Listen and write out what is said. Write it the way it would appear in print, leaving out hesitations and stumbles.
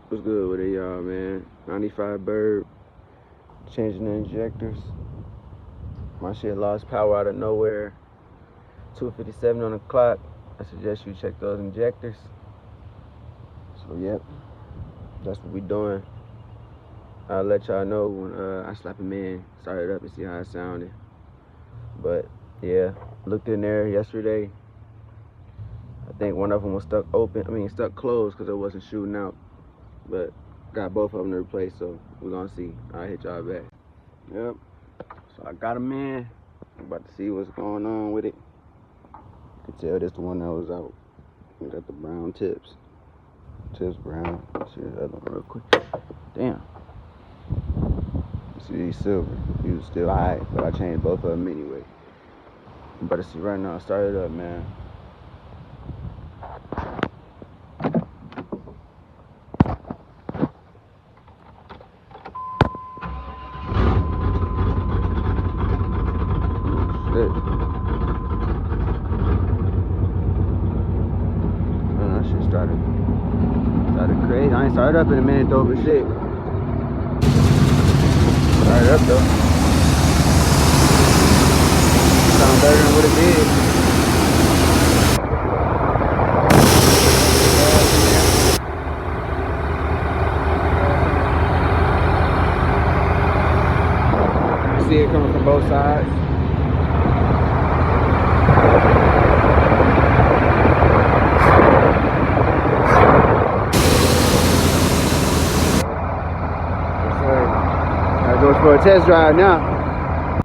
What's good with it, y'all, man? 95 bird, changing the injectors. My shit lost power out of nowhere. 2:57 on the clock. I suggest you check those injectors. So, yep, that's what we doing. I'll let y'all know when I slap him in, start it up and see how it sounded. But, yeah, looked in there yesterday. I think one of them was stuck closed because it wasn't shooting out. But got both of them to replace, so we're gonna see. I'll hit y'all back. Yep. So I got them in. I'm about to see what's going on with it. You can tell this the one that was out. We got the brown tips. Tips brown. Let's see the other one real quick. Damn. See these silver. He was still alright, but I changed both of them anyway. I'm about to see right now. Start it up, man. That shit started crazy. I ain't started up in a minute though, but shit. Started up though. Sound better than what it did. See it coming from both sides. That goes for a test drive now.